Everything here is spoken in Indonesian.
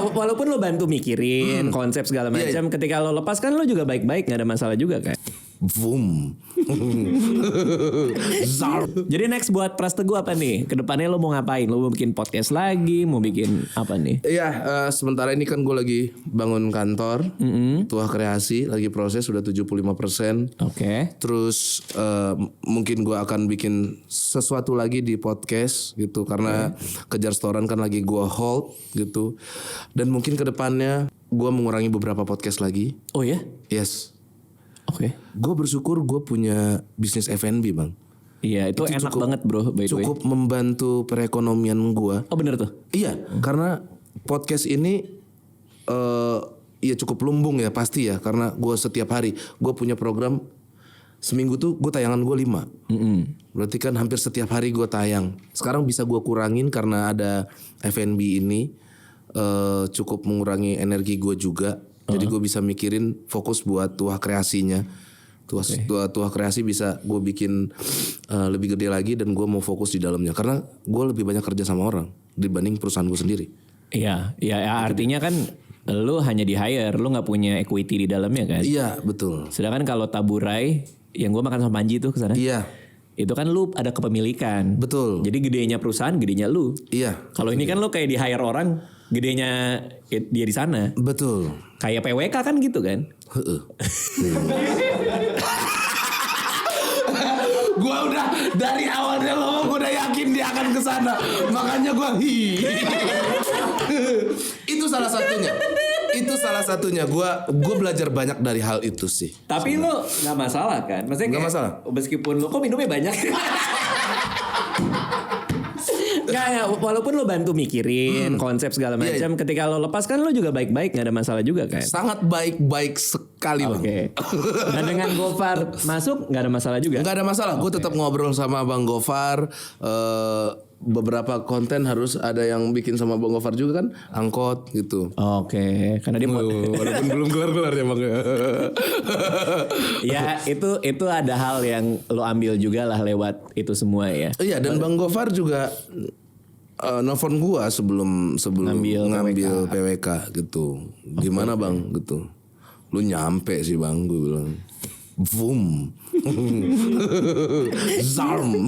Walaupun lo bantu mikirin konsep segala macam, ketika lo lepas kan lo juga baik-baik, nggak ada masalah juga kan. Boom. Jadi next buat Pras Teguh apa nih? Kedepannya lo mau ngapain? Lo mau bikin podcast lagi? Mau bikin apa nih? Iya, sementara ini kan gue lagi bangun kantor, Tuah Kreasi, lagi proses sudah 75%. Oke. Terus mungkin gue akan bikin sesuatu lagi di podcast gitu, karena Kejar Setoran kan lagi gue hold gitu. Dan mungkin kedepannya gue mengurangi beberapa podcast lagi. Oh ya? Yes. Oke. Gue bersyukur gue punya bisnis F&B bang. Iya itu enak banget bro, by the way. Cukup membantu perekonomian gue. Oh bener tuh? Iya, karena podcast ini ya cukup lumbung ya pasti ya, karena gue setiap hari gue punya program seminggu tuh gue tayangan gue 5. Berarti kan hampir setiap hari gue tayang. Sekarang bisa gue kurangin karena ada F&B ini, cukup mengurangi energi gue juga. Jadi gue bisa mikirin fokus buat Tuah Kreasinya. Tuah Kreasi bisa gue bikin lebih gede lagi, dan gue mau fokus di dalamnya karena gue lebih banyak kerja sama orang dibanding perusahaan gue sendiri. Iya, ya artinya kan lu hanya di hire, lu nggak punya equity di dalamnya kan? Iya betul. Sedangkan kalau Taburai, yang gue makan sama Panji tuh kesana. Iya. Itu kan lu ada kepemilikan. Betul. Jadi gedenya perusahaan, gedenya lu. Iya. Kalau ini kan lu kayak di hire orang, gedenya dia di sana. Betul. Kayak PWK kan gitu kan? Gua udah dari awal dia ngomong, gua udah yakin dia akan kesana. Makanya gua itu salah satunya. Itu salah satunya. Gua belajar banyak dari hal itu sih. Tapi lu nggak masalah kan? Maksudnya nggak masalah. Meskipun lu kok minumnya banyak. Nggak, walaupun lo bantu mikirin konsep segala macam, ketika lo lepas kan lo juga baik-baik, nggak ada masalah juga kan? Sangat baik-baik sekali bang. Oke. Nah dengan Gofar masuk nggak ada masalah juga? Nggak ada masalah. Gue tetap ngobrol sama Bang Gofar. Beberapa konten harus ada yang bikin sama Bang Gofar juga kan, angkot gitu. Oke, karena dia walaupun belum kelar ya bang. Ya itu ada hal yang lo ambil juga lah lewat itu semua ya. Iya, dan Bang Gofar juga nelfon gua sebelum ngambil PWK gitu. Gimana bang gitu. Lu nyampe sih bang, gue bilang. Boom. Zarm.